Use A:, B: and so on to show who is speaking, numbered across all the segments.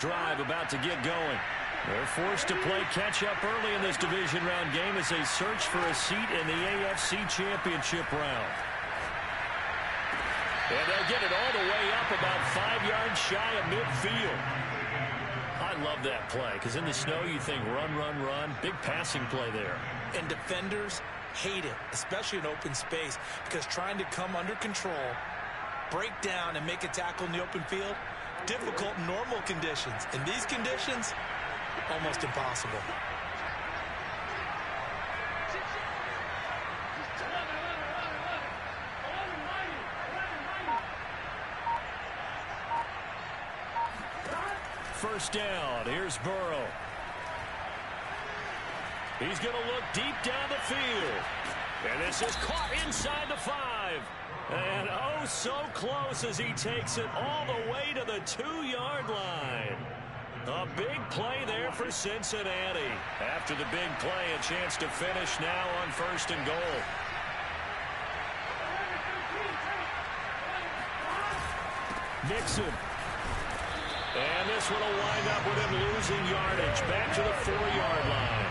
A: Drive about to get going. They're forced to play catch-up early in this division round game as they search for a seat in the AFC Championship round. And they'll get it all the way up about 5 yards shy of midfield. I love that play because in the snow you think run, run, run. Big passing play there.
B: And defenders hate it, especially in open space, because trying to come under control, break down, and make a tackle in the open field, difficult in normal conditions. In these conditions, almost impossible.
A: First down. Here's Burrow. He's going to look deep down the field. And this is caught inside the 5. And oh, so close as he takes it all the way to the 2-yard line. A big play there for Cincinnati. After the big play, a chance to finish now on 1st and goal. Mixon. And this one will wind up with him losing yardage back to the 4-yard line.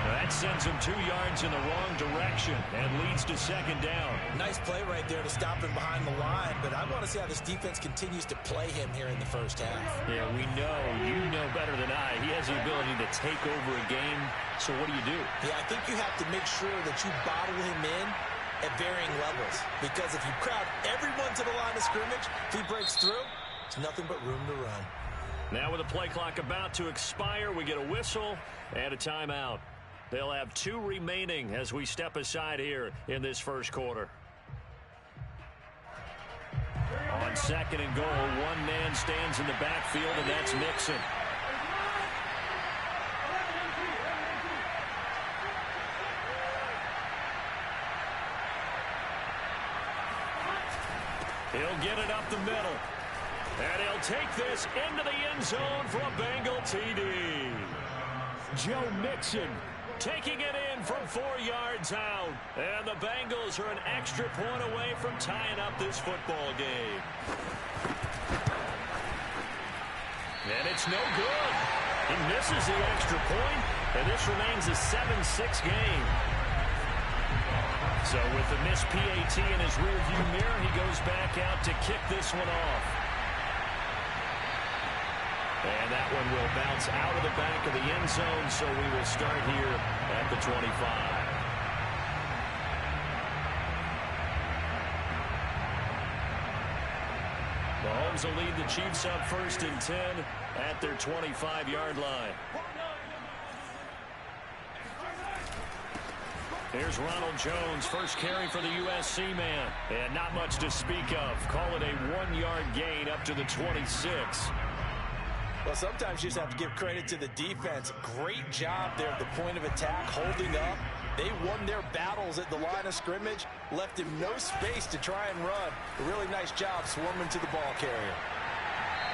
A: That sends him 2 yards in the wrong direction and leads to 2nd down.
B: Nice play right there to stop him behind the line, but I want to see how this defense continues to play him here in the first half.
A: Yeah, we know, you know better than I, he has the ability to take over a game, so what do you do?
B: Yeah, I think you have to make sure that you bottle him in at varying levels, because if you crowd everyone to the line of scrimmage, if he breaks through, it's nothing but room to run.
A: Now with the play clock about to expire, we get a whistle and a timeout. They'll have 2 remaining as we step aside here in this first quarter. On 2nd and goal, one man stands in the backfield, and that's Mixon. He'll get it up the middle. And he'll take this into the end zone for a Bengal TD. Joe Mixon taking it in from 4 yards out. And the Bengals are an extra point away from tying up this football game. And it's no good. He misses the extra point, and this remains a 7-6 game. So with the missed PAT in his rearview mirror, he goes back out to kick this one off. And that one will bounce out of the back of the end zone, so we will start here at the 25. Mahomes will lead the Chiefs up 1st and 10 at their 25-yard line. Here's Ronald Jones, first carry for the USC man. And not much to speak of. Call it a 1-yard gain up to the 26.
B: Well, sometimes you just have to give credit to the defense. Great job there at the point of attack, holding up. They won their battles at the line of scrimmage, left him no space to try and run. A really nice job swarming to the ball carrier.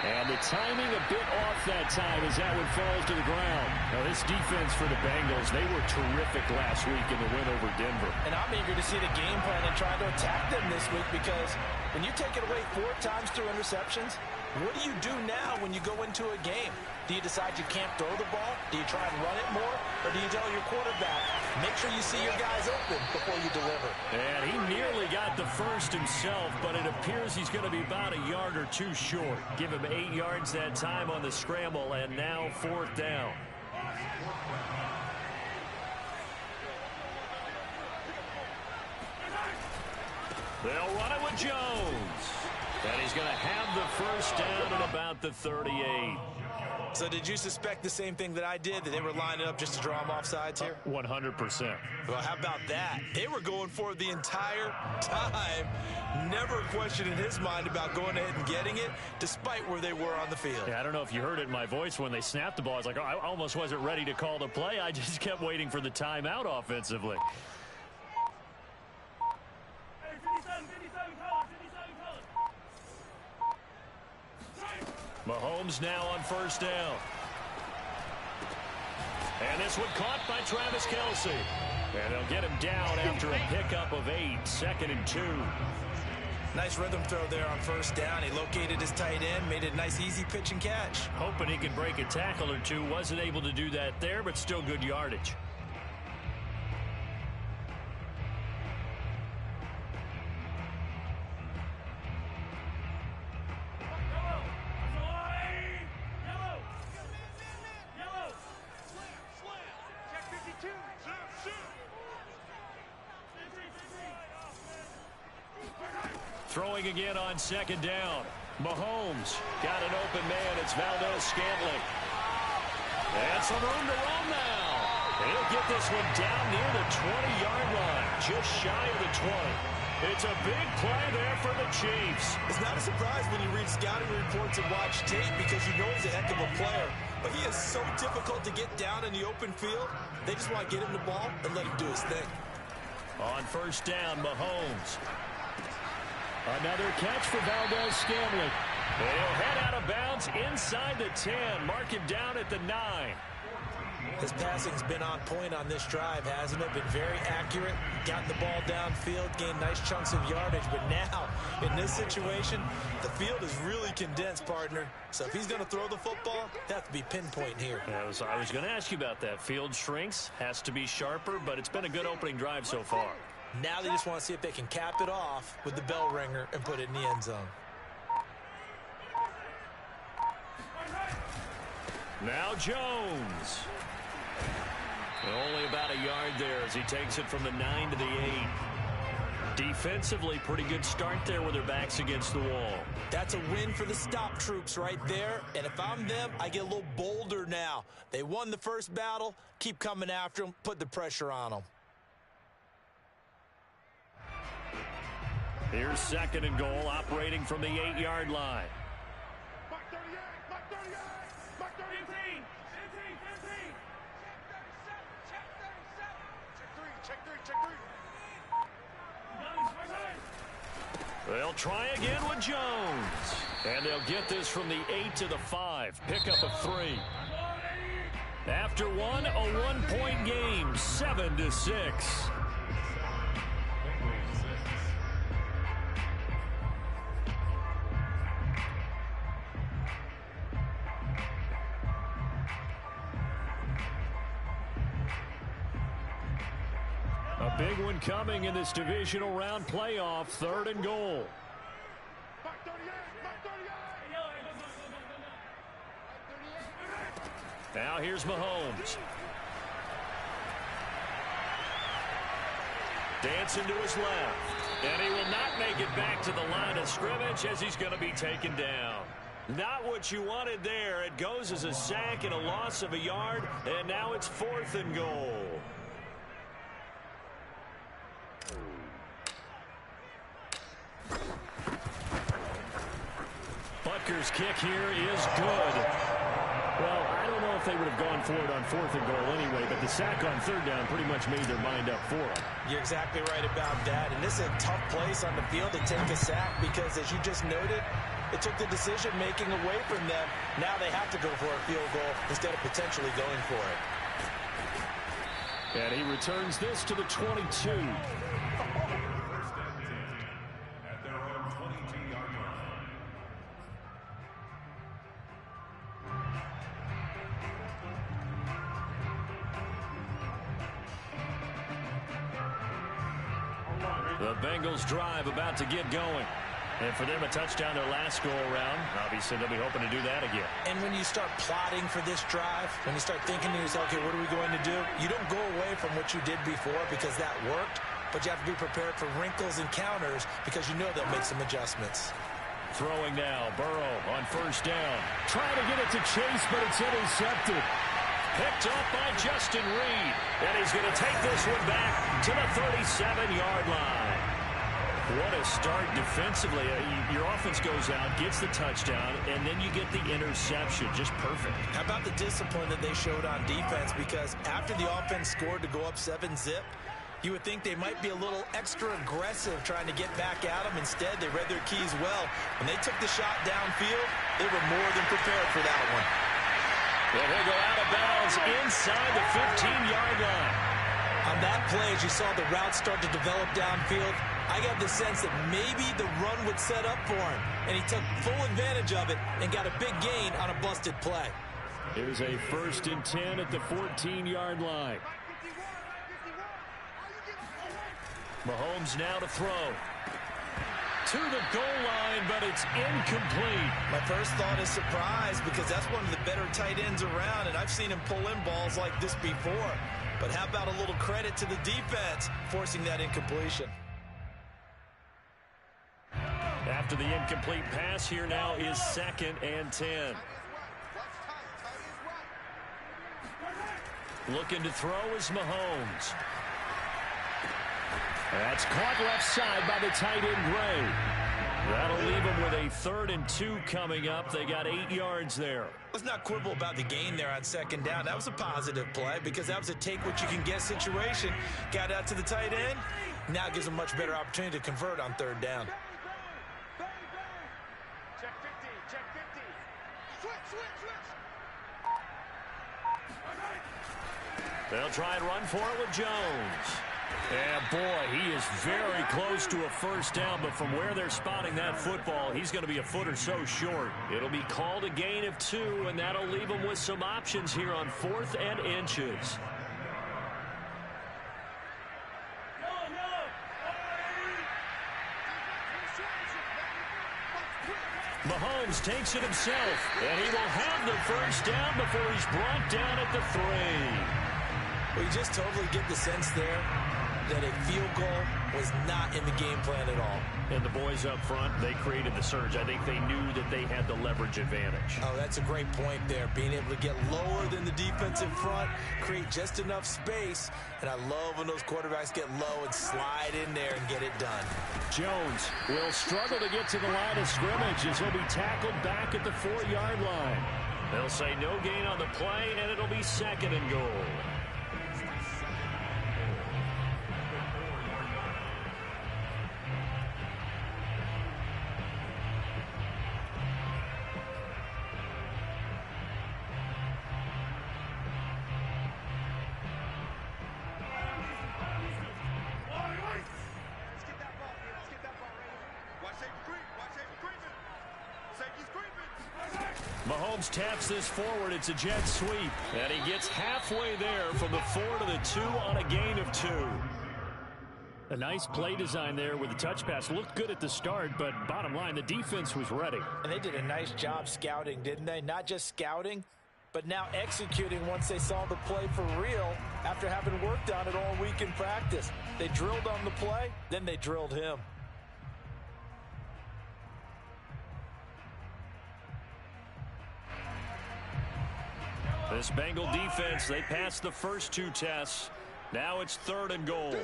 A: And the timing a bit off that time as that one falls to the ground. Now, this defense for the Bengals, they were terrific last week in the win over Denver.
B: And I'm eager to see the game plan and try to attack them this week, because when you take it away 4 times through interceptions, what do you do now when you go into a game? Do you decide you can't throw the ball? Do you try and run it more? Or do you tell your quarterback, make sure you see your guys open before you deliver? And
A: he nearly got the first himself, but it appears he's going to be about a yard or 2 short. Give him 8 yards that time on the scramble, and now 4th down. They'll run it with Jones. And he's going to have the first down at about the 38.
B: So did you suspect the same thing that I did, that they were lining up just to draw them off sides here?
A: 100%.
B: Well, how about that? They were going for it the entire time. Never a question in his mind about going ahead and getting it, despite where they were on the field.
A: Yeah, I don't know if you heard it in my voice when they snapped the ball. I was like, oh, I almost wasn't ready to call the play. I just kept waiting for the timeout offensively. Mahomes now on first down. And this one caught by Travis Kelce. And they'll get him down after a pickup of 8, 2nd and 2.
B: Nice rhythm throw there on first down. He located his tight end, made it a nice easy pitch and catch.
A: Hoping he could break a tackle or two. Wasn't able to do that there, but still good yardage. Throwing again on second down. Mahomes got an open man. It's Valdez-Scantling. And some room to roam now. He'll get this one down near the 20-yard line, just shy of the 20. It's a big play there for the Chiefs.
B: It's not a surprise when you read scouting reports and watch tape because you know he's a heck of a player. But he is so difficult to get down in the open field. They just want to get him the ball and let him do his thing.
A: On first down, Mahomes. Another catch for Valdez-Scantling. He'll head out of bounds inside the 10. Mark him down at the 9.
B: His passing's been on point on this drive, hasn't it? Been very accurate. Gotten the ball downfield, gained nice chunks of yardage. But now, in this situation, the field is really condensed, partner. So if he's going to throw the football, that has to be pinpoint here.
A: I was going to ask you about that. Field shrinks, has to be sharper, but it's been a good opening drive so far.
B: Now they just want to see if they can cap it off with the bell ringer and put it in the end zone.
A: Now Jones. Only about a yard there as he takes it from the 9 to the 8. Defensively, pretty good start there with their backs against the wall.
B: That's a win for the stop troops right there. And if I'm them, I get a little bolder now. They won the first battle. Keep coming after them. Put the pressure on them.
A: Here's second and goal, operating from the 8-yard line.
C: Mark 38, Mark 38, Mark 15, 15. Check 37, check 3.
A: They'll try again with Jones. And they'll get this from the 8 to the 5. Pickup of 3. After one, a one-point game, 7-6. A big one coming in this divisional round playoff, 3rd and goal. Now here's Mahomes. Dancing to his left. And he will not make it back to the line of scrimmage as he's going to be taken down. Not what you wanted there. It goes as a sack and a loss of a yard, and now it's 4th and goal. Butker's kick here is good. Well, I don't know if they would have gone for it on 4th and goal anyway, but the sack on 3rd down pretty much made their mind up for them.
B: You're exactly right about that. And this is a tough place on the field to take a sack because, as you just noted, it took the decision-making away from them. Now they have to go for a field goal instead of potentially going for it.
A: And he returns this to the 22. The Bengals drive about to get going. And for them, a touchdown their last go-around. Obviously, they'll be hoping to do that again.
B: And when you start plotting for this drive, when you start thinking to yourself, okay, what are we going to do? You don't go away from what you did before because that worked, but you have to be prepared for wrinkles and counters because you know they'll make some adjustments.
A: Throwing now, Burrow on first down. Trying to get it to Chase, but it's intercepted. Picked up by Justin Reed. And he's going to take this one back to the 37-yard line. What a start defensively. Your offense goes out, gets the touchdown, and then you get the interception. Just perfect.
B: How about the discipline that they showed on defense? Because after the offense scored to go up 7-zip, you would think they might be a little extra aggressive trying to get back at them. Instead, they read their keys well. When they took the shot downfield, they were more than prepared for that one.
A: Well, they go out of bounds inside the 15-yard line.
B: On that play, as you saw the route start to develop downfield, I got the sense that maybe the run would set up for him, and he took full advantage of it and got a big gain on a busted play.
A: Here's a 1st and 10 at the 14-yard line. Mahomes now to throw. To the goal line, but it's incomplete.
B: My first thought is surprise because that's one of the better tight ends around, and I've seen him pull in balls like this before. But how about a little credit to the defense forcing that incompletion?
A: After the incomplete pass, here now is 2nd and 10. Looking to throw is Mahomes. That's caught left side by the tight end, Gray. That'll leave them with a 3rd and 2 coming up. They got 8 yards there.
B: Let's not quibble about the gain there on 2nd down. That was a positive play because that was a take-what-you-can-get situation. Got out to the tight end. Now gives them a much better opportunity to convert on 3rd down.
C: Check 50, check 50. Switch.
A: They'll try and run for it with Jones. And boy, he is very close to a 1st down, but from where they're spotting that football, he's going to be a foot or so short. It'll be called a gain of 2, and that'll leave him with some options here on 4th and inches. Mahomes takes it himself, and he will have the 1st down before he's brought down at the 3.
B: Well, you just totally get the sense there that a field goal was not in the game plan at all.
A: And the boys up front, they created the surge. I think they knew that they had the leverage advantage.
B: Oh, that's a great point there. Being able to get lower than the defensive front, create just enough space. And I love when those quarterbacks get low and slide in there and get it done.
A: Jones will struggle to get to the line of scrimmage as he'll be tackled back at the 4-yard line. They'll say no gain on the play, and it'll be 2nd and goal. Mahomes taps this forward. It's a jet sweep. And he gets halfway there from the 4 to the 2 on a gain of 2. A nice play design there with the touch pass. Looked good at the start, but bottom line, the defense was ready.
B: And they did a nice job scouting, didn't they? Not just scouting, but now executing once they saw the play for real after having worked on it all week in practice. They drilled on the play, then they drilled him.
A: This Bengal defense, they passed the first 2 tests. Now it's 3rd and goal.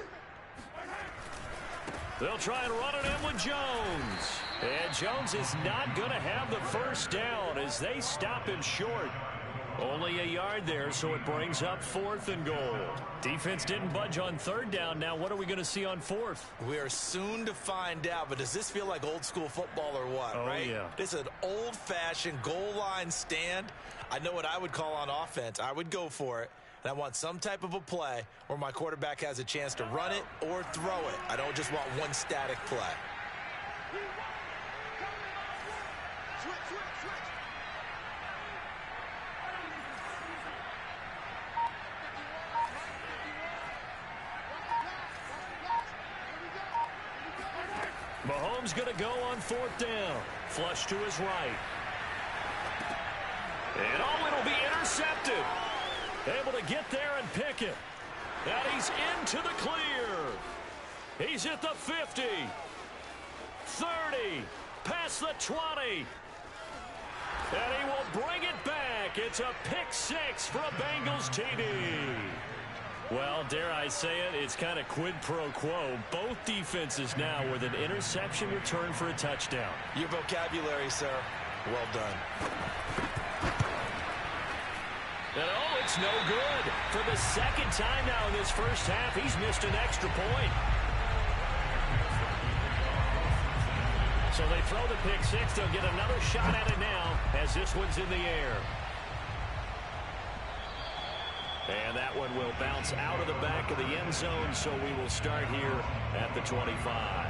A: They'll try and run it in with Jones. And Jones is not going to have the 1st down as they stop him short. Only a yard there, so it brings up 4th and goal. Defense didn't budge on 3rd down. Now what are we going to see on 4th?
B: We are soon to find out, but does this feel like old school football or what, right?
A: Yeah.
B: This is an old-fashioned goal line stand. I know what I would call on offense. I would go for it, and I want some type of a play where my quarterback has a chance to run it or throw it. I don't just want one static play.
A: Mahomes going to go on 4th down. Flush to his right. And it'll be intercepted. Able to get there and pick it. And he's into the clear. He's at the 50. 30. Past the 20. And he will bring it back. It's a pick 6 for a Bengals TD. Well, dare I say it, it's kind of quid pro quo. Both defenses now with an interception return for a touchdown.
B: Your vocabulary, sir. Well done.
A: And oh, it's no good. For the 2nd time now in this first half, he's missed an extra point. So they throw the pick 6. They'll get another shot at it now as this one's in the air. And that one will bounce out of the back of the end zone, so we will start here at the 25.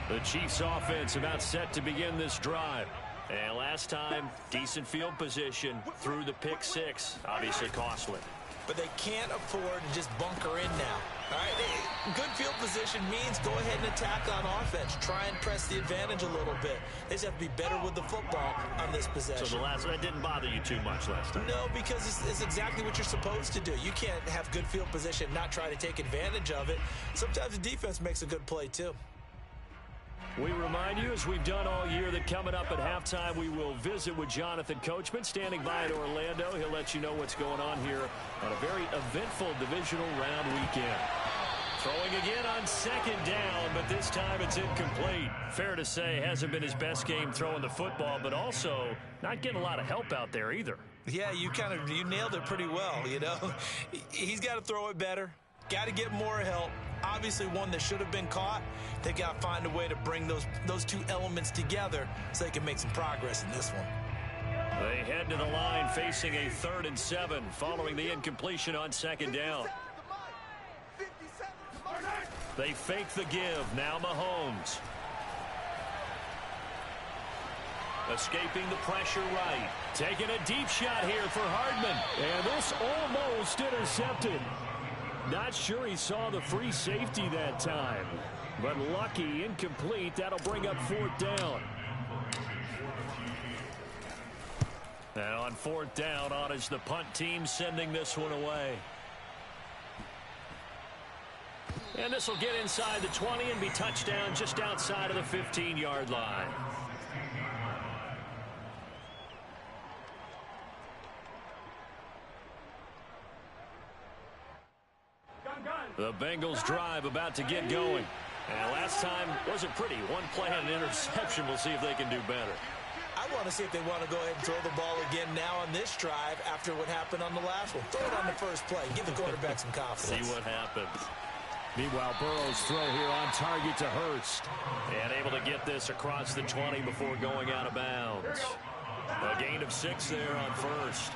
A: The Chiefs offense about set to begin this drive. And last time, decent field position through the pick six. Obviously costly.
B: But they can't afford to just bunker in now. All right, good field position means go ahead and attack on offense. Try and press the advantage a little bit. They just have to be better with the football on this possession.
A: So that didn't bother you too much last time?
B: No, because it's exactly what you're supposed to do. You can't have good field position and not try to take advantage of it. Sometimes the defense makes a good play too.
A: We remind you, as we've done all year, that coming up at halftime, we will visit with Jonathan Coachman, standing by in Orlando. He'll let you know what's going on here on a very eventful divisional round weekend. Throwing again on second down, but this time it's incomplete. Fair to say, hasn't been his best game throwing the football, but also not getting a lot of help out there either.
B: Yeah, you nailed it pretty well, you know. He's got to throw it better. Got to get more help. Obviously one that should have been caught. They got to find a way to bring those two elements together so they can make some progress in this one.
A: They head to the line facing a 3rd and 7 following the incompletion on second down. They fake the give. Now Mahomes. Escaping the pressure right. Taking a deep shot here for Hardman. And this almost intercepted. Not sure he saw the free safety that time. But lucky, incomplete. That'll bring up 4th down. And on 4th down, on is the punt team sending this one away. And this will get inside the 20 and be touchdown just outside of the 15-yard line. The Bengals drive about to get going. And last time wasn't pretty. One play and an interception. We'll see if they can do better.
B: I want to see if they want to go ahead and throw the ball again now on this drive after what happened on the last one. Throw it on the first play. Give the quarterback some confidence.
A: See what happens. Meanwhile, Burrow's throw here on target to Hurst. And able to get this across the 20 before going out of bounds. A gain of 6 there on first.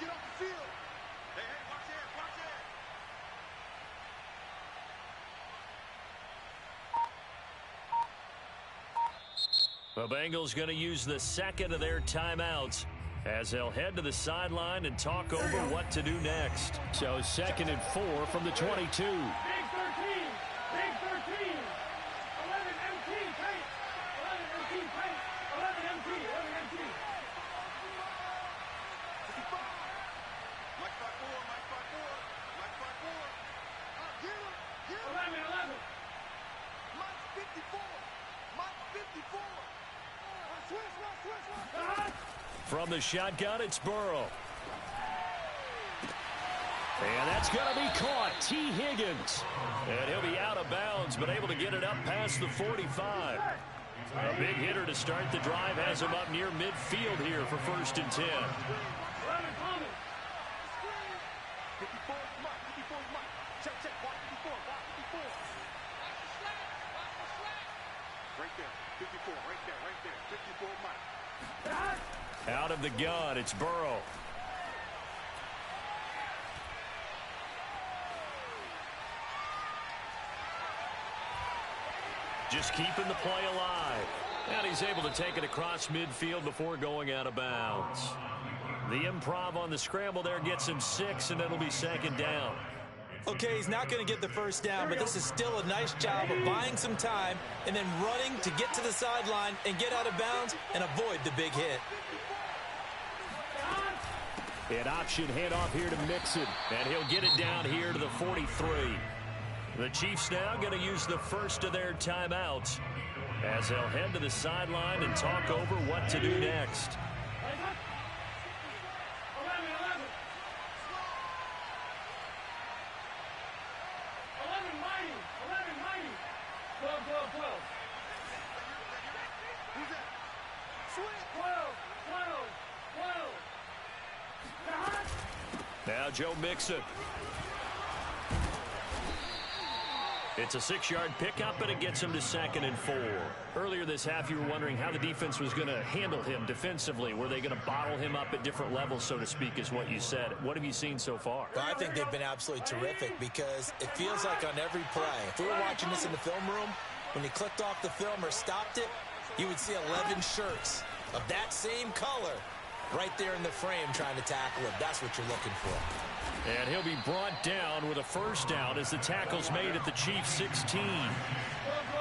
C: Get off the field. Hey, watch that, watch that.
A: The Bengals going to use the second of their timeouts as they'll head to the sideline and talk over what to do next. So 2nd and 4 from the 22.
C: Big 13. Big 13. 11 MT paint. 11 MT paint. 11 MT. 11 MT. Mike 5-4. Mike 5-4. Mike 5-4. Get him. Get him. 11. 11. Mike 54. Mike 54. Switch.
A: From the shotgun, it's Burrow. And that's going to be caught. T. Higgins. And he'll be out of bounds, but able to get it up past the 45. A big hitter to start the drive has him up near midfield here for 1st and 10.
C: 54 Mike. 54 Mike. Check. Watch 54. Watch 54. Right there. 54. Right there. 54 Mike.
A: Out of the gun, it's Burrow. Just keeping the play alive. And he's able to take it across midfield before going out of bounds. The improv on the scramble there gets him 6, and it'll be 2nd down.
B: Okay, he's not going to get the first down, but this is still a nice job of buying some time and then running to get to the sideline and get out of bounds and avoid the big hit.
A: An option handoff here to Mixon, and he'll get it down here to the 43. The Chiefs now going to use the first of their timeouts as they'll head to the sideline and talk over what to do next. Now Joe Mixon. It's a 6-yard pickup, and it gets him to 2nd and 4. Earlier this half, you were wondering how the defense was going to handle him defensively. Were they going to bottle him up at different levels, so to speak, is what you said. What have you seen so far?
B: Well, I think they've been absolutely terrific because it feels like on every play, if we were watching this in the film room, when he clicked off the film or stopped it, you would see 11 shirts of that same color right there in the frame trying to tackle him. That's what you're looking for.
A: And he'll be brought down with a first down as the tackle's made at the Chiefs' 16.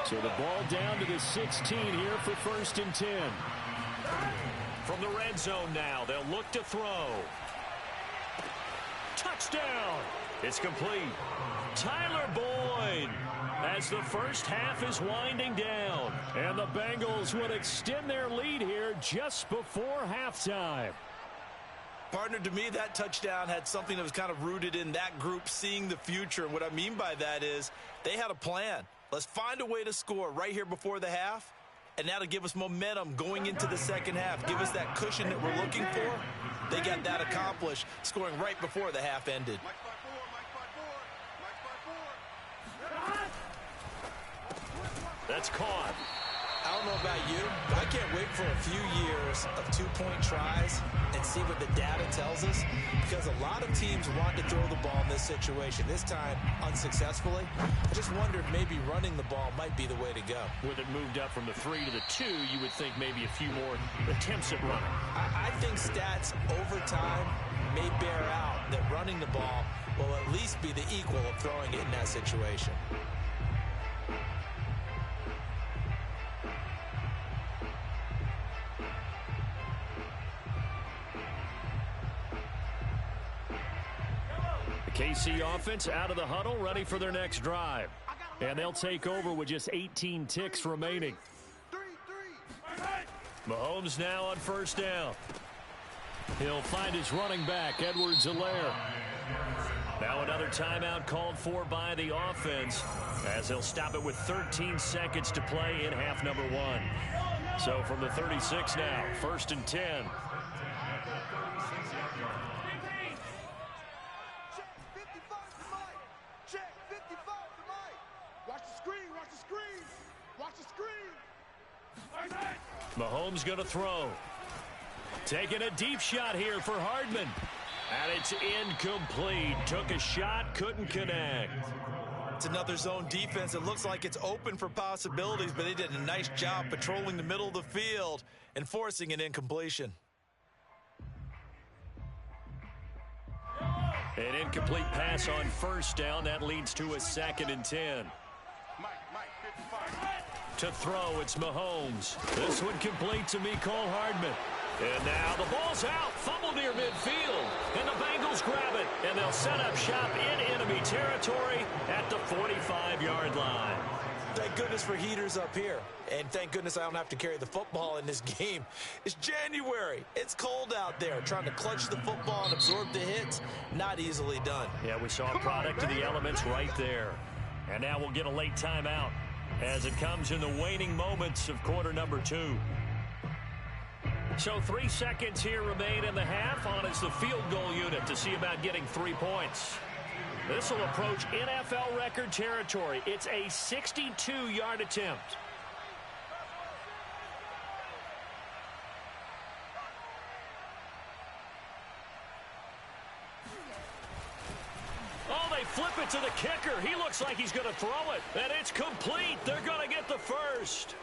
A: So the ball down to the 16 here for 1st and 10. From the red zone now, they'll look to throw. Touchdown! It's complete. Tyler Boyd as the first half is winding down. And the Bengals would extend their lead here just before halftime.
B: Partner, to me, that touchdown had something that was kind of rooted in that group seeing the future. And what I mean by that is they had a plan. Let's find a way to score right here before the half. And that'll give us momentum going into the second half. Give us that cushion that we're looking for. They got that accomplished, scoring right before the half ended.
A: That's caught.
B: I don't know about you, but I can't wait for a few years of two-point tries and see what the data tells us, because a lot of teams want to throw the ball in this situation, this time unsuccessfully. I just wonder if maybe running the ball might be the way to go.
A: With it moved up from the 3 to the 2, you would think maybe a few more attempts at running.
B: I think stats over time may bear out that running the ball will at least be the equal of throwing it in that situation.
A: KC offense out of the huddle, ready for their next drive. And they'll take over with just 18 ticks remaining. Mahomes now on first down. He'll find his running back, Edwards-Helaire. Now another timeout called for by the offense, as they'll stop it with 13 seconds to play in half number 1. So from the 36 now, 1st and 10. Mahomes going to throw. Taking a deep shot here for Hardman. And it's incomplete. Took a shot, couldn't connect.
B: It's another zone defense. It looks like it's open for possibilities, but they did a nice job patrolling the middle of the field and forcing an incompletion.
A: An incomplete pass on first down. That leads to a 2nd and 10. To throw, it's Mahomes. This one complete to Mecole Hardman. And now the ball's out. Fumble near midfield. And the Bengals grab it. And they'll set up shop in enemy territory at the 45-yard line.
B: Thank goodness for heaters up here. And thank goodness I don't have to carry the football in this game. It's January. It's cold out there. Trying to clutch the football and absorb the hits, not easily done.
A: Yeah, we saw a product of the elements right there. And now we'll get a late timeout as it comes in the waning moments of quarter number 2. So 3 seconds here remain in the half. On is the field goal unit to see about getting 3 points. This will approach NFL record territory. It's a 62-yard attempt. Oh, they flip it to the kicker. He looks like he's going to throw it. And it's complete. They're going to get the first.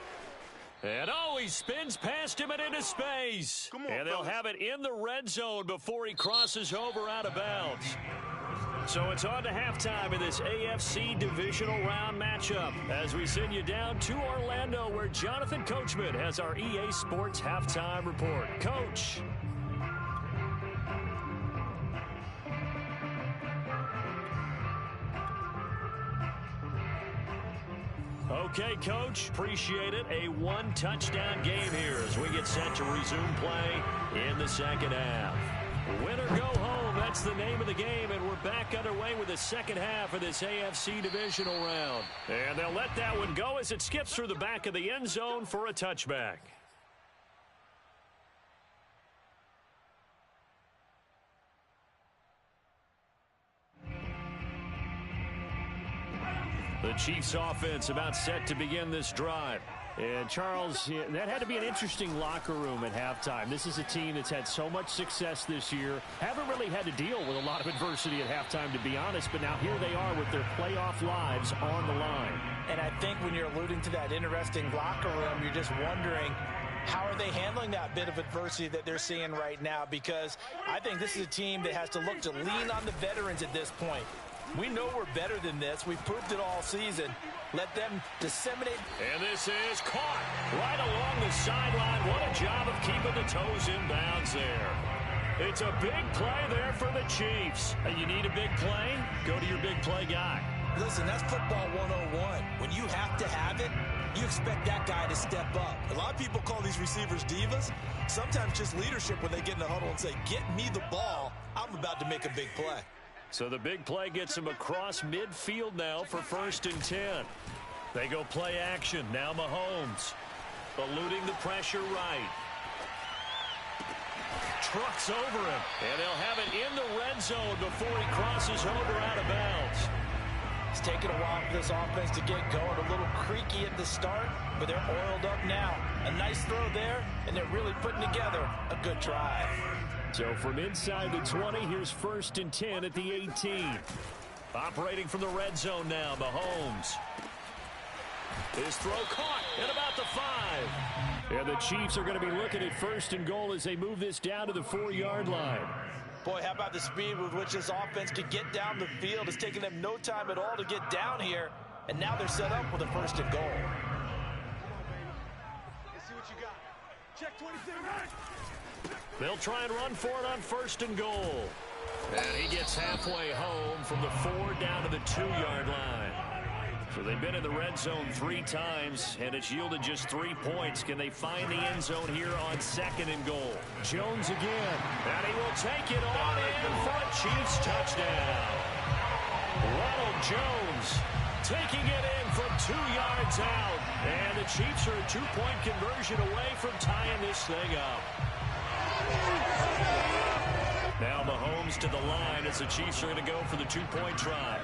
A: And oh, he spins past him and into space. And they'll have it in the red zone before he crosses over out of bounds. So it's on to halftime in this AFC divisional round matchup as we send you down to Orlando, where Jonathan Coachman has our EA Sports halftime report. Coach. Okay, Coach, appreciate it. A one-touchdown game here as we get set to resume play in the second half. Win or go home, that's the name of the game, and we're back underway with the second half of this AFC divisional round. And they'll let that one go as it skips through the back of the end zone for a touchback. The Chiefs offense about set to begin this drive. And Charles, that had to be an interesting locker room at halftime. This is a team that's had so much success this year. Haven't really had to deal with a lot of adversity at halftime, to be honest. But now here they are with their playoff lives on the line.
B: And I think when you're alluding to that interesting locker room, you're just wondering, how are they handling that bit of adversity that they're seeing right now? Because I think this is a team that has to look to lean on the veterans at this point. We know we're better than this. We've proved it all season. Let them disseminate.
A: And this is caught right along the sideline. What a job of keeping the toes in bounds there. It's a big play there for the Chiefs. You need a big play? Go to your big play guy.
B: Listen, that's football 101. When you have to have it, you expect that guy to step up.
D: A lot of people call these receivers divas. Sometimes just leadership when they get in the huddle and say, get me the ball. I'm about to make a big play.
A: So the big play gets him across midfield now for 1st and 10. They go play action. Now Mahomes eluding the pressure right. Trucks over him. And they'll have it in the red zone before he crosses over out of bounds.
B: It's taken a while for this offense to get going. A little creaky at the start, but they're oiled up now. A nice throw there, and they're really putting together a good drive.
A: So from inside the 20, here's 1st and 10 at the 18. Operating from the red zone now, Mahomes. His throw caught at about the 5. And the Chiefs are going to be looking at 1st and goal as they move this down to the 4-yard line.
B: Boy, how about the speed with which this offense could get down the field? It's taken them no time at all to get down here. And now they're set up with a 1st and goal.
C: Let's see what you got. Check 27.
A: They'll try and run for it on 1st and goal. And he gets halfway home from the 4 down to the 2-yard line. So they've been in the red zone 3 times, and it's yielded just 3 points. Can they find the end zone here on 2nd and goal? Jones again. And he will take it on in for a Chiefs touchdown. Ronald Jones taking it in from 2 yards out. And the Chiefs are a 2-point conversion away from tying this thing up. Now Mahomes to the line as the Chiefs are going to go for the 2-point try.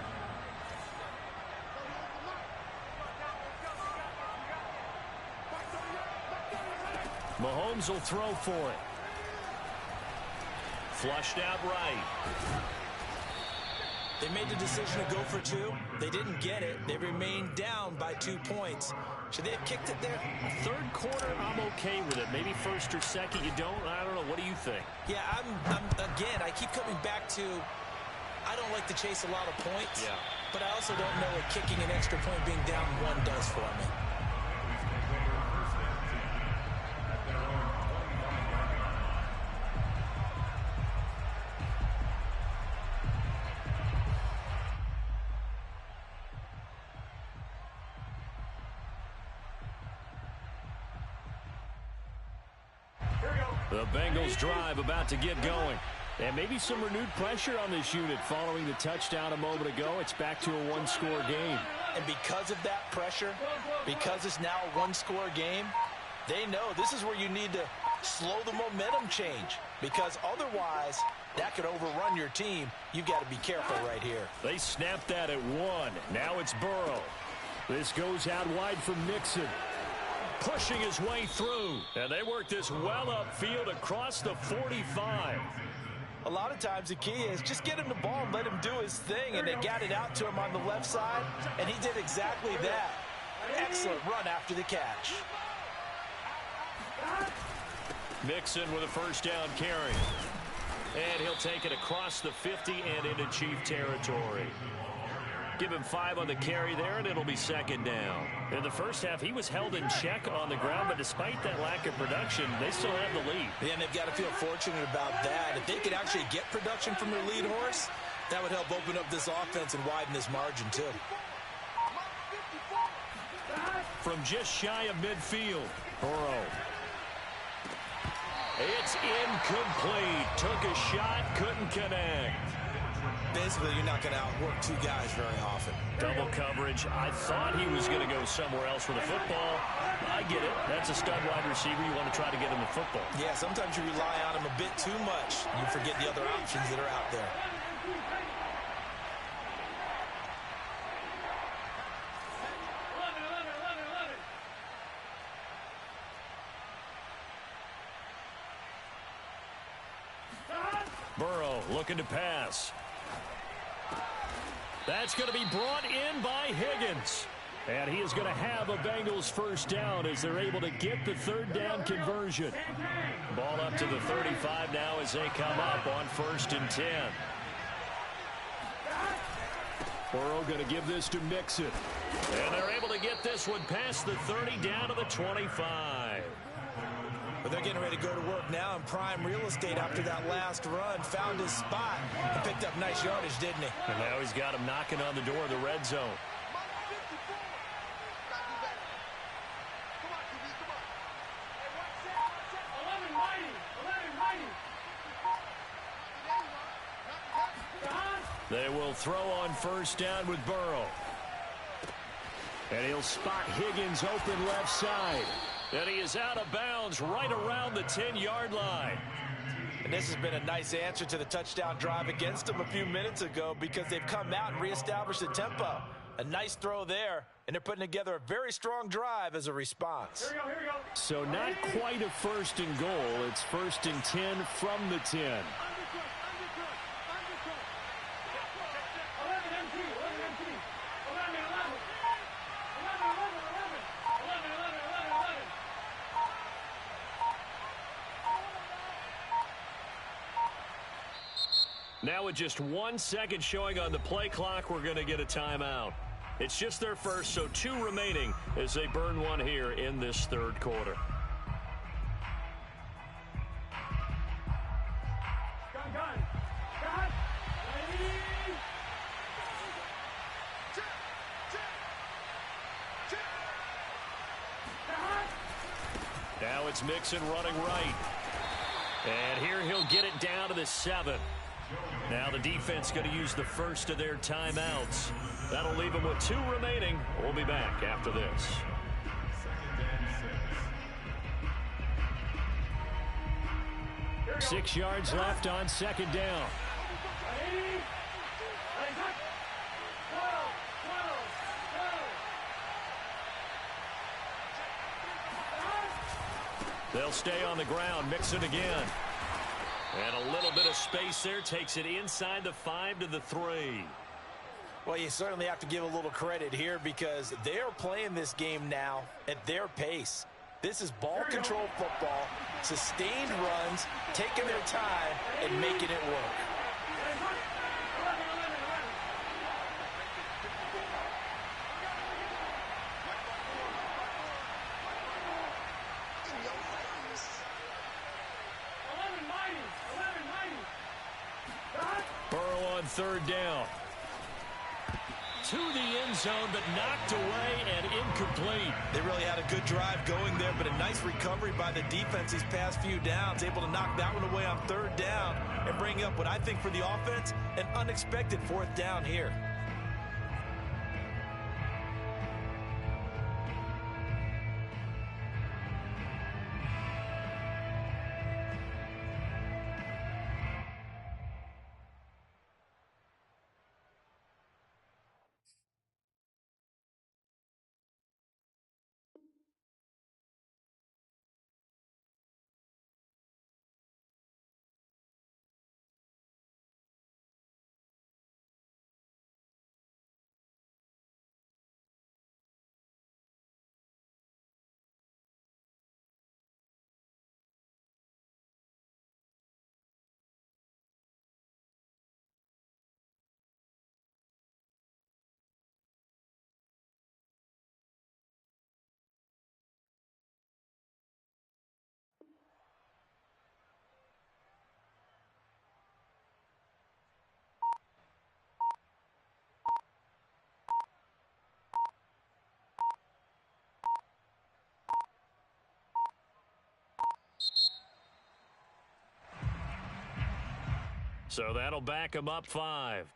A: Mahomes will throw for it. Flushed out right.
B: They made the decision to go for 2. They didn't get it. They remained down by 2 points. Should they have kicked it there?
A: 3rd quarter, I'm okay with it. Maybe 1st or 2nd, you don't. I don't know. What do you think?
B: Yeah, again, I keep coming back to, I don't like to chase a lot of points.
A: Yeah.
B: But I also don't know what kicking an extra point being down 1 does for me.
A: The Bengals drive about to get going. And maybe some renewed pressure on this unit following the touchdown a moment ago. It's back to a 1-score game.
B: And because of that pressure, because it's now a 1-score game, they know this is where you need to slow the momentum change. Because otherwise, that could overrun your team. You got to be careful right here.
A: They snapped that at 1. Now it's Burrow. This goes out wide from Mixon. Pushing his way through. And they work this well upfield across the 45.
B: A lot of times the key is just get him the ball and let him do his thing. And they got it out to him on the left side. And he did exactly that. Excellent run after the catch.
A: Mixon with a 1st down carry. And he'll take it across the 50 and into Chief territory. Give him 5 on the carry there, and it'll be 2nd down. In the first half, he was held in check on the ground, but despite that lack of production, they still have the lead.
B: Yeah, and they've got to feel fortunate about that. If they could actually get production from their lead horse, that would help open up this offense and widen this margin, too.
A: From just shy of midfield, Burrow. It's incomplete. Took a shot, couldn't connect.
D: Basically, you're not going to outwork 2 guys very often.
A: Double coverage. I thought he was going to go somewhere else with the football. I get it. That's a stud wide receiver. You want to try to get him the football.
B: Yeah, sometimes you rely on him a bit too much. You forget the other options that are out there.
A: Burrow looking to pass. That's going to be brought in by Higgins. And he is going to have a Bengals first down as they're able to get the third down conversion. Ball up to the 35 now as they come up on 1st and 10. Burrow going to give this to Mixon. And they're able to get this one past the 30 down to the 25.
D: But they're getting ready to go to work now in prime real estate after that last run. Found his spot and picked up nice yardage, didn't he?
A: And now he's got him knocking on the door of the red zone. They will throw on first down with Burrow. And he'll spot Higgins open left side. And he is out of bounds right around the 10-yard line.
B: And this has been a nice answer to the touchdown drive against them a few minutes ago because they've come out and reestablished the tempo. A nice throw there, and they're putting together a very strong drive as a response.
C: Here we go.
A: So not quite a 1st and goal. It's 1st and 10 from the 10. Now with just 1 second showing on the play clock, we're going to get a timeout. It's just their first, so 2 remaining as they burn one here in this 3rd quarter. Now it's Mixon running right. And here he'll get it down to the 7. Now the defense going to use the first of their timeouts. That'll leave them with 2 remaining. We'll be back after this. Six yards left on 2nd down. They'll stay on the ground. Mixon again. And a little bit of space there. Takes it inside the 5 to the 3.
B: Well, you certainly have to give a little credit here because they're playing this game now at their pace. This is ball control football, sustained runs, taking their time and making it work.
A: Burrow on 3rd down. To the end zone, but knocked away and incomplete.
D: They really had a good drive going there, but a nice recovery by the defense these past few downs. Able to knock that one away on 3rd down and bring up what I think for the offense, an unexpected 4th down here.
A: So that'll back them up 5.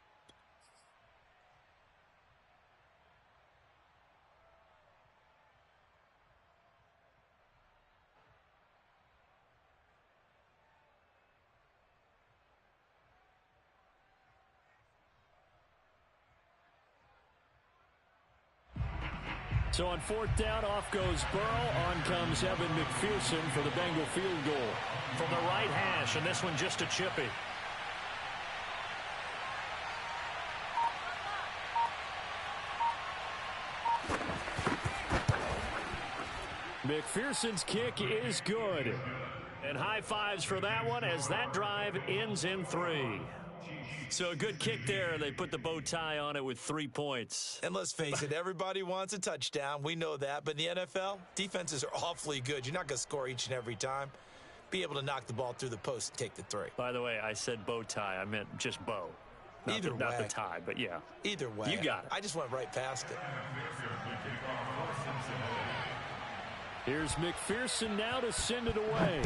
A: So on 4th down, off goes Burrow. On comes Evan McPherson for the Bengal field goal.
B: From the right hash, and this one just a chippy.
A: McPherson's kick is good. And high fives for that one as that drive ends in 3. So a good kick there. They put the bow tie on it with 3 points.
D: And let's face it, everybody wants a touchdown. We know that. But in the NFL, defenses are awfully good. You're not going to score each and every time. Be able to knock the ball through the post and take the 3.
A: By the way, I said bow tie. I meant just bow. Not the tie, but yeah.
D: Either way.
A: You got it.
D: I just went right past it.
A: Here's McPherson now to send it away.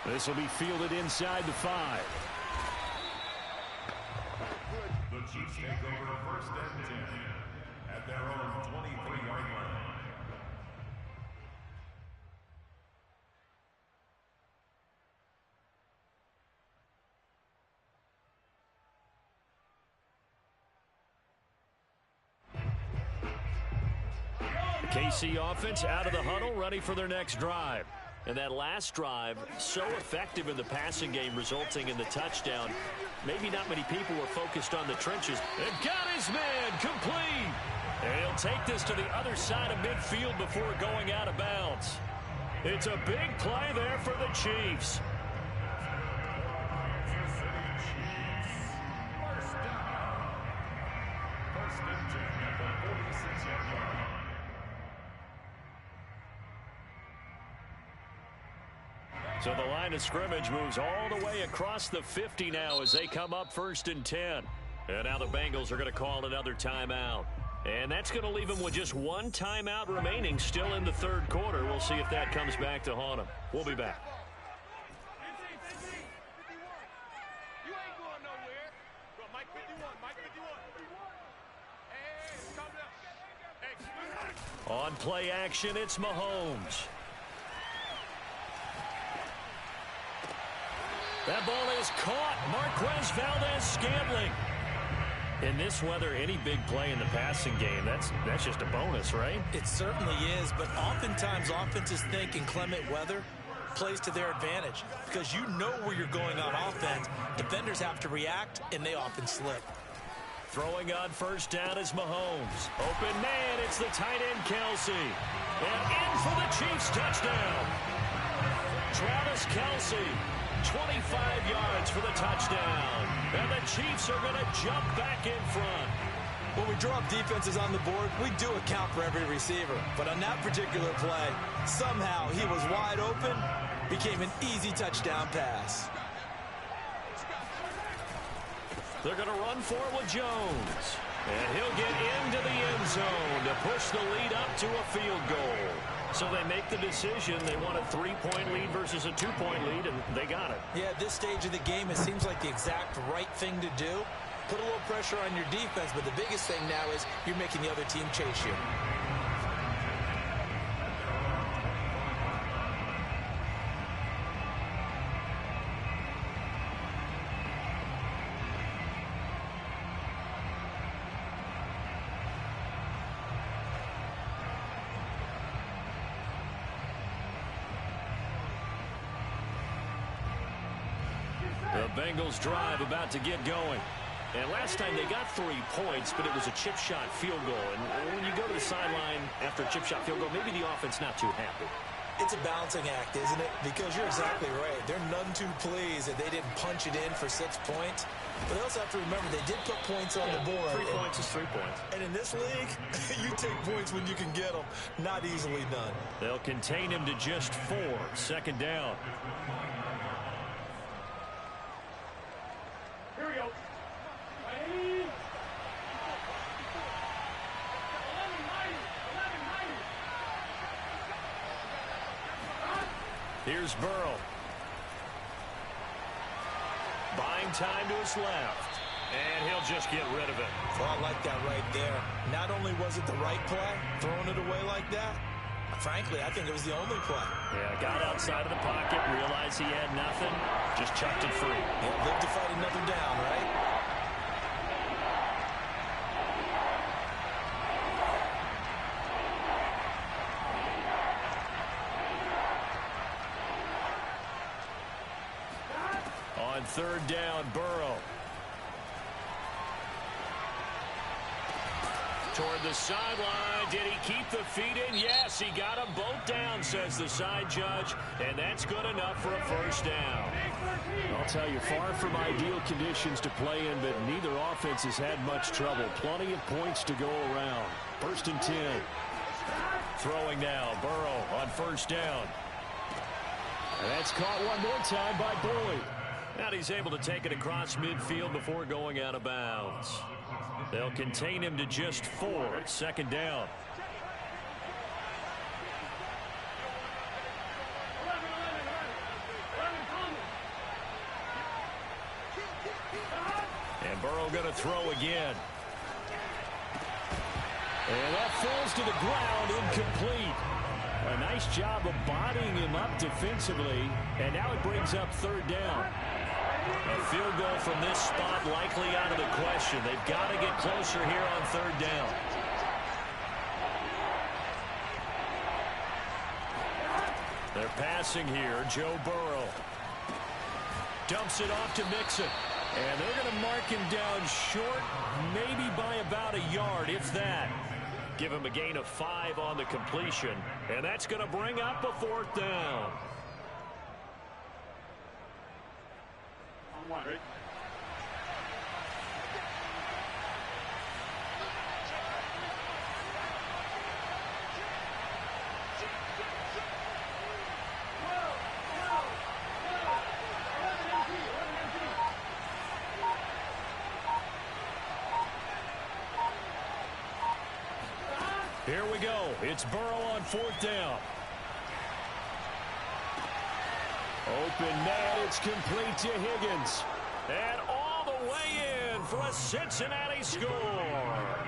A: This will be fielded inside the 5.
E: The Chiefs take over first and 10 at their own 23-yard line.
A: KC offense out of the huddle, ready for their next drive. And that last drive, so effective in the passing game, resulting in the touchdown. Maybe not many people were focused on the trenches. And got his man complete. And he'll take this to the other side of midfield before going out of bounds. It's a big play there for the Chiefs.
E: First and 10 at the 46-yard line.
A: So the line of scrimmage moves all the way across the 50 now as they come up first and 10. And now the Bengals are going to call another timeout. And that's going to leave them with just one timeout remaining still in the third quarter. We'll see if that comes back to haunt them. We'll be back.
C: You ain't going nowhere. Go, Mike 51, Mike 51. Hey,
A: On play action, it's Mahomes. That ball is caught. Marquez Valdez-Scantling. In this weather, any big play in the passing game, that's just a bonus, right?
D: It certainly is, but oftentimes offenses think inclement weather plays to their advantage because you know where you're going on offense. Defenders have to react, and they often slip.
A: Throwing on first down is Mahomes. Open man, it's the tight end Kelsey. And in for the Chiefs touchdown. Travis Kelsey. 25 yards for the touchdown. And the Chiefs are going to jump back in front.
D: When we draw up defenses on the board, we do account for every receiver. But on that particular play, somehow he was wide open, became an easy touchdown pass.
A: They're going to run for it with Jones. And he'll get into the end zone to push the lead up to a field goal. So they make the decision. They want a 3-point lead versus a 2-point lead, and they got it.
D: Yeah, at this stage of the game, it seems like the exact right thing to do. Put a little pressure on your defense, but the biggest thing now is you're making the other team chase you.
A: The Bengals drive about to get going. And last time they got 3 points, but it was a chip shot field goal. And when you go to the sideline after a chip shot field goal, maybe the offense not too happy.
D: It's a balancing act, isn't it? Because you're exactly right. They're none too pleased that they didn't punch it in for 6 points. But they also have to remember they did put points on the board.
A: 3 points is 3 points.
D: And in this league, you take points when you can get them. Not easily done.
A: They'll contain him to just 4. Second down.
C: Here we go.
A: Here's Burrow. Buying time to his left. And he'll just get rid of it.
D: Well, I like that right there. Not only was it the right play, throwing it away like that, frankly, I think it was the only play.
A: Yeah, got outside of the pocket, realized he had nothing, just chucked it free.
D: Yeah, live to fight another down, right?
A: On third down, Burrow. Toward the sideline. Did he keep the feet in? Yes, he got them both down, says the side judge, and that's good enough for a first down.
F: I'll tell you, far from ideal conditions to play in, but neither offense has had much trouble. Plenty of points to go around. 1st and 10.
A: Throwing now, Burrow on first down.
F: And that's caught one more time by Boyd.
A: And he's able to take it across midfield before going out of bounds. They'll contain him to just 4. 2nd down. And Burrow going to throw again.
F: And that falls to the ground, incomplete. A nice job of bodying him up defensively. And now it brings up 3rd down.
A: A field goal from this spot likely out of the question. They've got to get closer here on 3rd down. They're passing here. Joe Burrow dumps it off to Mixon. And they're going to mark him down short, maybe by about a yard, if that. Give him a gain of 5 on the completion. And that's going to bring up a 4th down. Here we go. It's Burrow on 4th down.
F: Open net. It's complete to Higgins.
A: And all the way in for a Cincinnati score.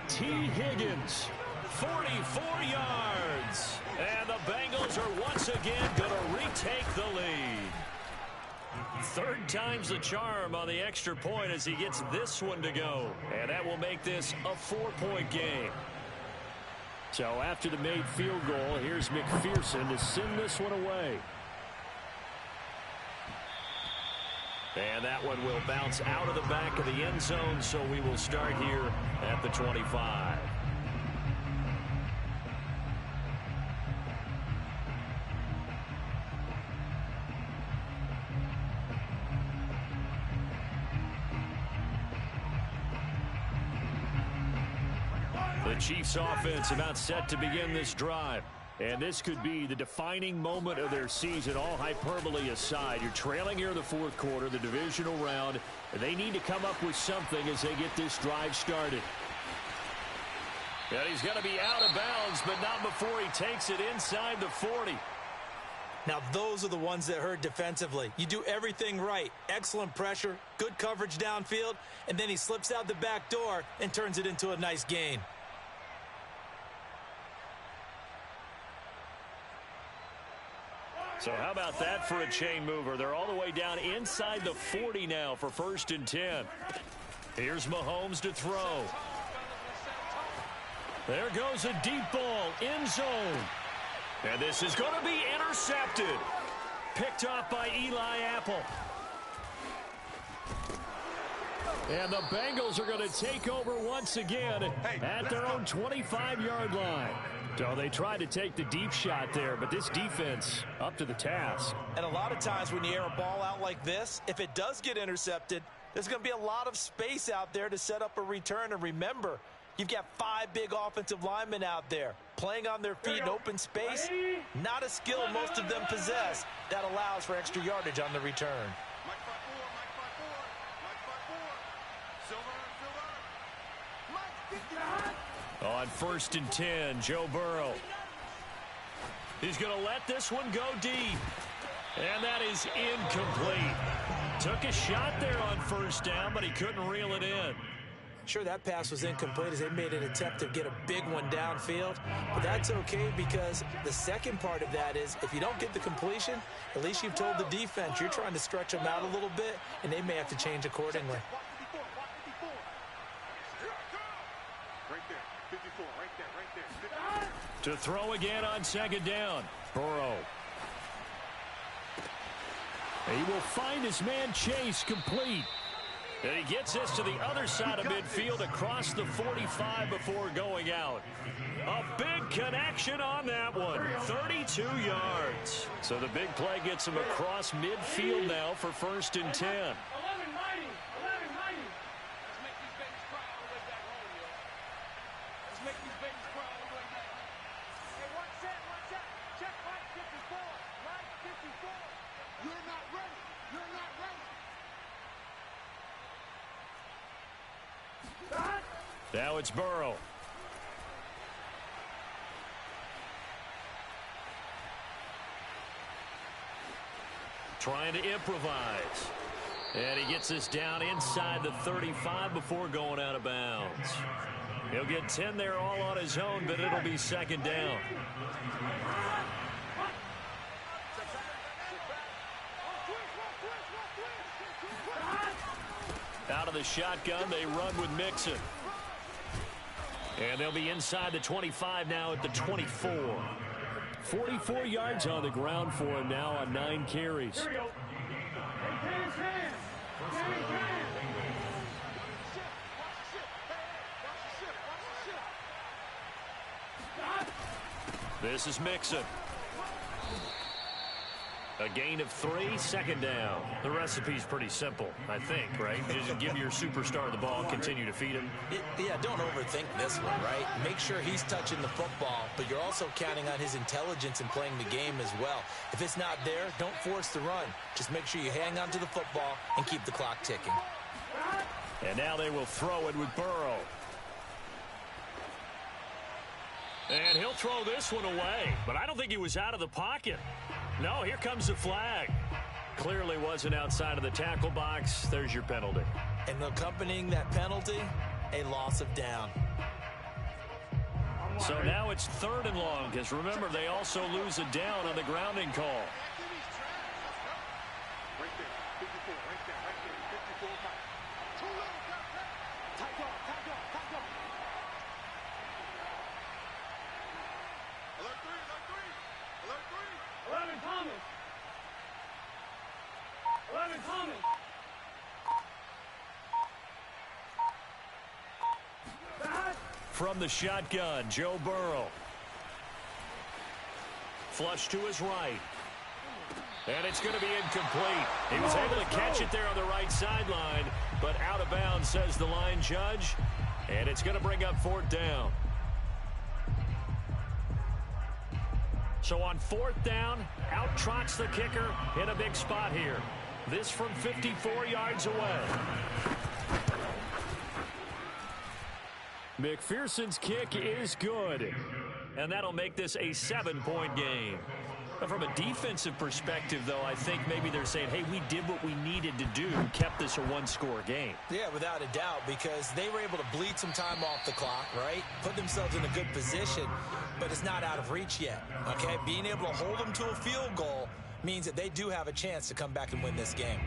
F: T. Higgins.
A: 44 yards. And the Bengals are once again going to retake the lead. 3rd time's the charm on the extra point as he gets this one to go. And that will make this a 4-point game.
F: So after the made field goal, here's McPherson to send this one away.
A: And that one will bounce out of the back of the end zone, so we will start here at the 25. The Chiefs offense about set to begin this drive. And this could be the defining moment of their season, all hyperbole aside. You're trailing here in the 4th quarter, the divisional round. And they need to come up with something as they get this drive started. And he's going to be out of bounds, but not before he takes it inside the 40.
B: Now, those are the ones that hurt defensively. You do everything right. Excellent pressure, good coverage downfield, and then he slips out the back door and turns it into a nice gain.
A: So how about that for a chain mover? They're all the way down inside the 40 now for 1st and 10. Here's Mahomes to throw. There goes a deep ball, end zone. And this is going to be intercepted. Picked off by Eli Apple. And the Bengals are going to take over once again at their own 25-yard line. So they tried to take the deep shot there, but this defense up to the task.
B: And a lot of times when you air a ball out like this, if it does get intercepted, there's going to be a lot of space out there to set up a return. And remember, you've got 5 big offensive linemen out there playing on their feet in open space. Not a skill most of them possess that allows for extra yardage on the return.
A: On 1st and 10, Joe Burrow. He's going to let this one go deep. And that is incomplete. Took a shot there on 1st down, but he couldn't reel it in.
B: Sure, that pass was incomplete as they made an attempt to get a big one downfield. But that's okay because the second part of that is if you don't get the completion, at least you've told the defense you're trying to stretch them out a little bit, and they may have to change accordingly.
A: To throw again on 2nd down. Burrow. He will find his man Chase complete.
F: And he gets this to the other side of midfield across the 45 before going out. A big connection on that one. 32 yards. So the big play gets him across midfield now for 1st and 10. Now it's Burrow. Trying to improvise. And he gets this down inside the 35 before going out of bounds. He'll get 10 there all on his own, but it'll be 2nd down. Out of the shotgun, they run with Mixon. And they'll be inside the 25 now at the 24. 44 yards on the ground for him now on 9 carries. This is Mixon. A gain of 3, 2nd down. The recipe's pretty simple, I think, right? You just give your superstar the ball, continue to feed him.
B: Yeah, don't overthink this one, right? Make sure he's touching the football, but you're also counting on his intelligence in playing the game as well. If it's not there, don't force the run. Just make sure you hang on to the football and keep the clock ticking.
F: And now they will throw it with Burrow. And he'll throw this one away, but I don't think he was out of the pocket. No, here comes the flag. Clearly wasn't outside of the tackle box. There's your penalty.
B: And accompanying that penalty, a loss of down.
F: So now it's 3rd and long, because remember, they also lose a down on the grounding call. From the shotgun, Joe Burrow. Flush to his right. And it's going to be incomplete. He was able to catch it there on the right sideline, but out of bounds, says the line judge. And it's going to bring up 4th down. So on 4th down, out trots the kicker in a big spot here. This from 54 yards away. McPherson's kick is good, and that'll make this a 7-point game. But from a defensive perspective, though, I think maybe they're saying, hey, we did what we needed to do, kept this a 1-score game.
B: Yeah, without a doubt, because they were able to bleed some time off the clock, right? Put themselves in a good position, but it's not out of reach yet, okay? Being able to hold them to a field goal means that they do have a chance to come back and win this game.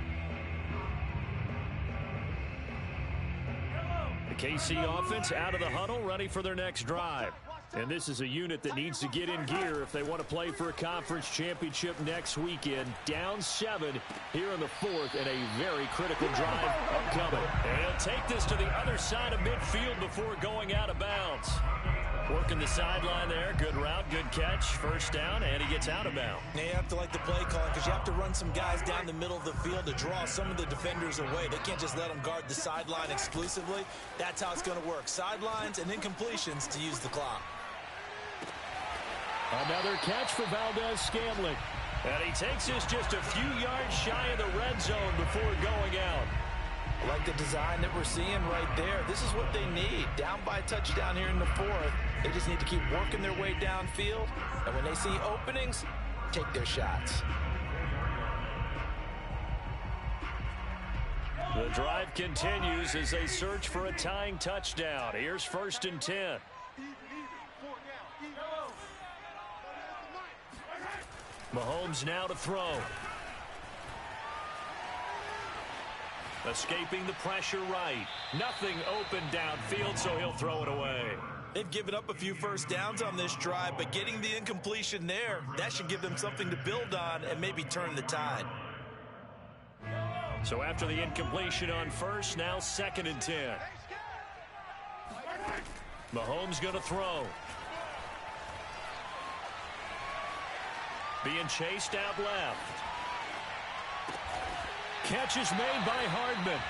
F: The KC offense out of the huddle, ready for their next drive. And this is a unit that needs to get in gear if they want to play for a conference championship next weekend. Down 7 here in the 4th, and a very critical drive upcoming. And he'll take this to the other side of midfield before going out of bounds. Working the sideline there. Good route, good catch. 1st down, and he gets out of bounds.
B: Now you have to like the play calling because you have to run some guys down the middle of the field to draw some of the defenders away. They can't just let them guard the sideline exclusively. That's how it's going to work. Sidelines and then completions to use the clock.
F: Another catch for Valdez-Scantling. And he takes this just a few yards shy of the red zone before going out.
B: I like the design that we're seeing right there. This is what they need. Down by a touchdown here in the 4th. They just need to keep working their way downfield. And when they see openings, take their shots.
F: The drive continues as they search for a tying touchdown. Here's 1st and 10. Mahomes now to throw. Escaping the pressure right. Nothing open downfield, so he'll throw it away.
D: They've given up a few 1st downs on this drive, but getting the incompletion there, that should give them something to build on and maybe turn the tide.
F: So after the incompletion on first, now 2nd and 10. Mahomes going to throw. Being chased out left. Catch is made by Hardman.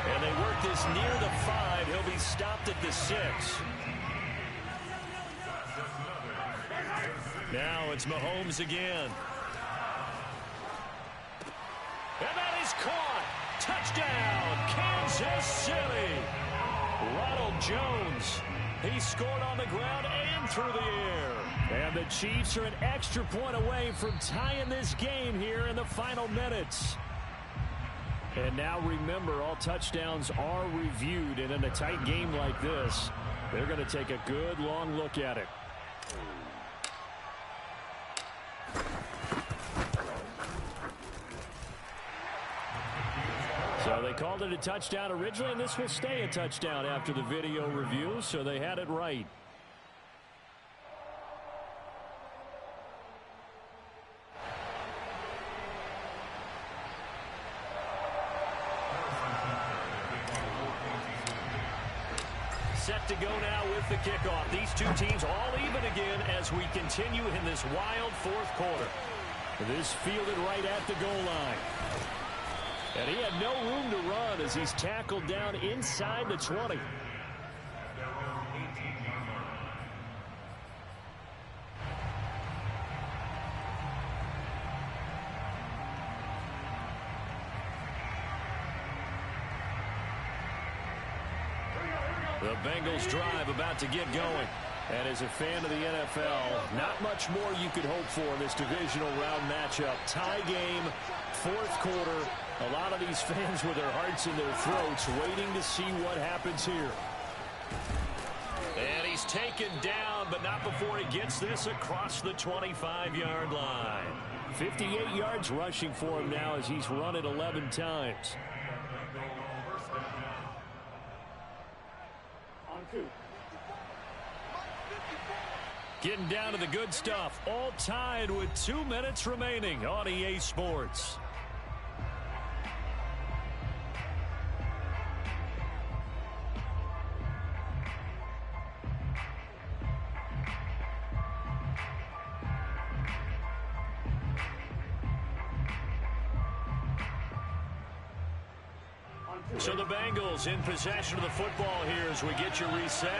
F: And they work this near the 5. He'll be stopped at the 6. Now it's Mahomes again. And that is caught. Touchdown, Kansas City. Ronald Jones. He scored on the ground and through the air. And the Chiefs are an extra point away from tying this game here in the final minutes. And now remember, all touchdowns are reviewed. And in a tight game like this, they're going to take a good long look at it. So they called it a touchdown originally, and this will stay a touchdown after the video review, so they had it right. Set to go now with the kickoff. These two teams all even again as we continue in this wild 4th quarter. This fielded right at the goal line. And he had no room to run as he's tackled down inside the 20. The Bengals drive about to get going. And as a fan of the NFL, not much more you could hope for in this divisional round matchup. Tie game, 4th quarter. A lot of these fans with their hearts in their throats waiting to see what happens here. And he's taken down, but not before he gets this across the 25-yard line. 58 yards rushing for him now as he's run it 11 times. Getting down to the good stuff. All tied with 2 minutes remaining on EA Sports. So the Bengals in possession of the football here as we get you reset.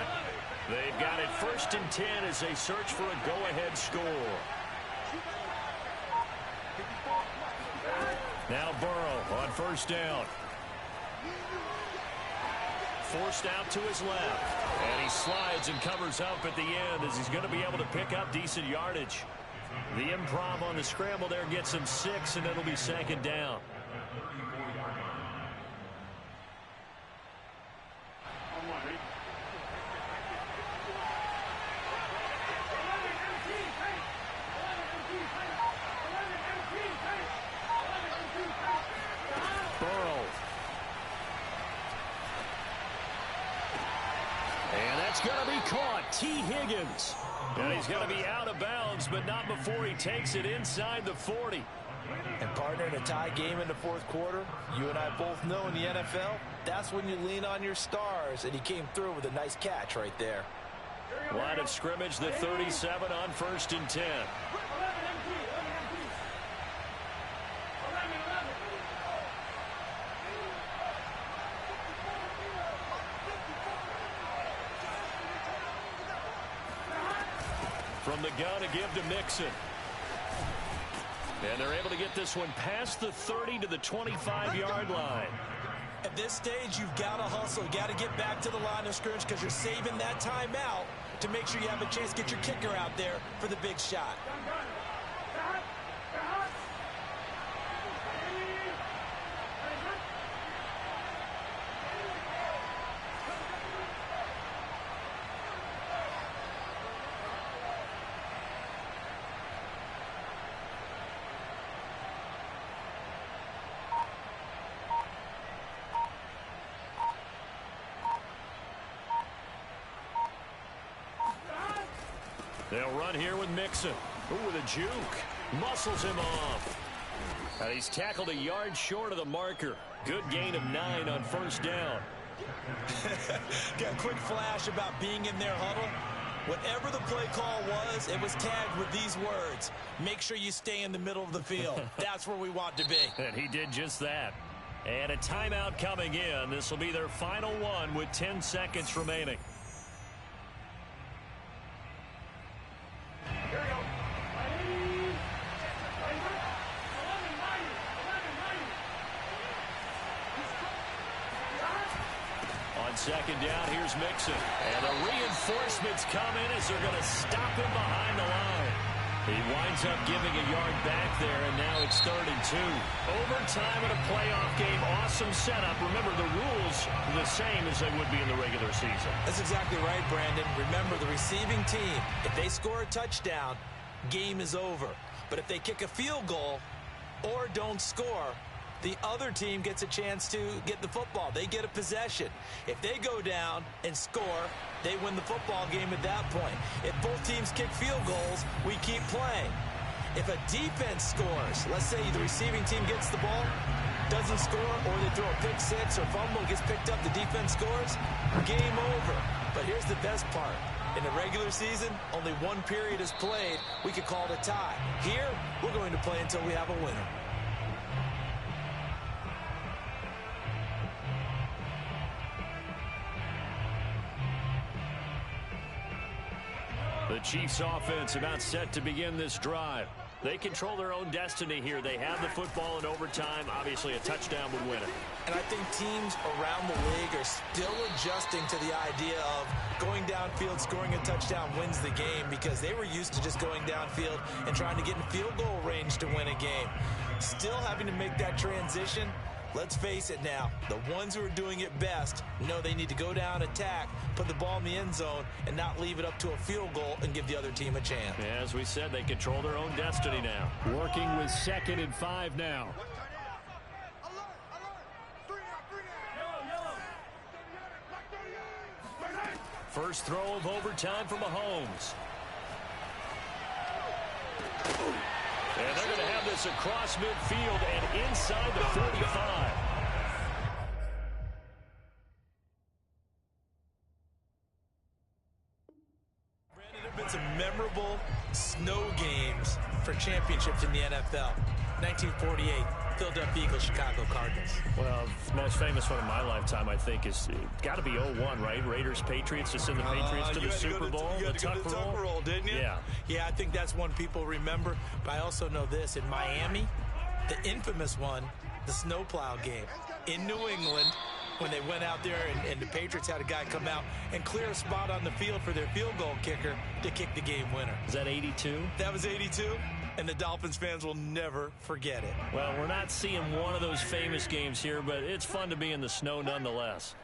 F: They've got it 1st and 10 as they search for a go-ahead score. Now Burrow on 1st down. Forced out to his left. And he slides and covers up at the end as he's going to be able to pick up decent yardage. The improv on the scramble there gets him 6, and it'll be 2nd down. T. Higgins. And he's going to be out of bounds, but not before he takes it inside the 40.
B: And partner, in a tie game in the 4th quarter, you and I both know in the NFL, that's when you lean on your stars, and he came through with a nice catch right there.
F: Line of scrimmage, the 37 on 1st and 10. From the gun to give to Mixon. And they're able to get this one past the 30 to the 25-yard line.
B: At this stage, you've got to hustle. You've got to get back to the line of scrimmage because you're saving that timeout to make sure you have a chance to get your kicker out there for the big shot.
F: They'll run here with Mixon. Ooh, with a juke. Muscles him off. And he's tackled a yard short of the marker. Good gain of 9 on first down.
D: Got a quick flash about being in their huddle. Whatever the play call was, it was tagged with these words: make sure you stay in the middle of the field. That's where we want to be.
F: And he did just that. And a timeout coming in. This will be their final one with 10 seconds remaining. Second down, here's Mixon. And the reinforcements come in as they're going to stop him behind the line. He winds up giving a yard back there, and now it's 3rd and 2. Overtime in a playoff game, awesome setup. Remember, the rules are the same as they would be in the regular season.
D: That's exactly right, Brandon. Remember, the receiving team, if they score a touchdown, game is over. But if they kick a field goal or don't score, the other team gets a chance to get the football. They get a possession. If they go down and score, they win the football game at that point. If both teams kick field goals, we keep playing. If a defense scores, let's say the receiving team gets the ball, doesn't score, or they throw a pick six or fumble, gets picked up, the defense scores, game over. But here's the best part. In the regular season, only one period is played. We could call it a tie. Here, we're going to play until we have a winner.
F: The Chiefs offense about set to begin this drive. They control their own destiny here. They have the football in overtime. Obviously, a touchdown would win it.
D: And I think teams around the league are still adjusting to the idea of going downfield, scoring a touchdown wins the game, because they were used to just going downfield and trying to get in field goal range to win a game. Still having to make that transition. Let's face it now, the ones who are doing it best know they need to go down, attack, put the ball in the end zone, and not leave it up to a field goal and give the other team a chance.
F: Yeah, as we said, they control their own destiny now. Working with 2nd and 5 now. First throw of overtime for Mahomes. And they're going to have this across midfield and inside the 45.
D: Brandon, there have been some memorable snow games for championships in the NFL. 1948, Philadelphia Eagles, Chicago Cardinals.
F: Well, the most famous one in my lifetime, I think, is got to be 01, right? Raiders, Patriots, to send the Patriots to the Super Bowl.
D: You had to go to the Tuck roll, didn't you?
F: Yeah.
D: Yeah, I think that's one people remember. But I also know this. In Miami, the infamous one, the snowplow game in New England, when they went out there and the Patriots had a guy come out and clear a spot on the field for their field goal kicker to kick the game winner.
F: Is that 82?
D: That was 82. And the Dolphins fans will never forget it.
F: Well, we're not seeing one of those famous games here, but it's fun to be in the snow nonetheless.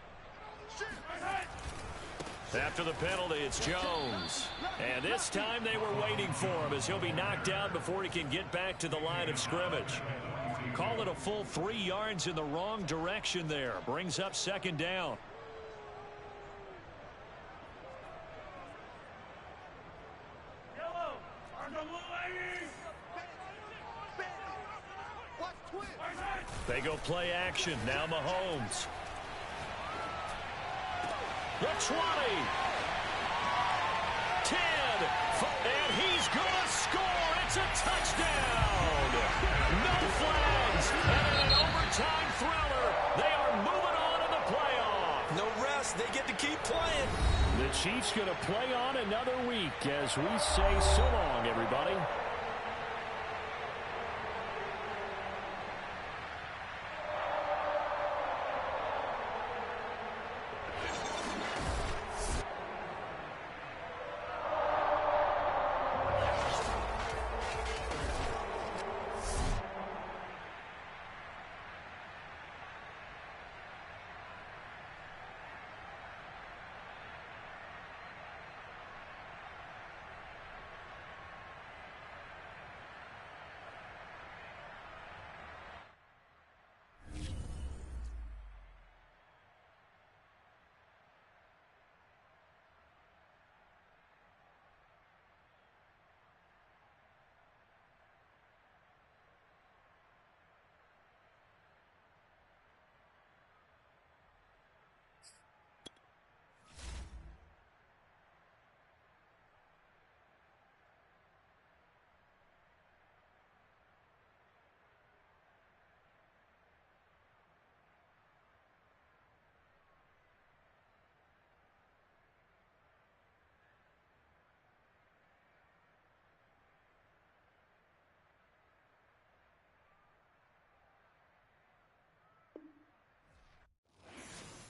F: After the penalty, it's Jones. And this time they were waiting for him, as he'll be knocked out before he can get back to the line of scrimmage. Call it a full 3 yards in the wrong direction there. Brings up 2nd down. They go play action. Now Mahomes. The 20. 10. And he's going to score. It's a touchdown. No flags. And an overtime thriller. They are moving on in the playoff.
D: No rest. They get to keep playing.
F: The Chiefs going to play on another week as we say so long, everybody.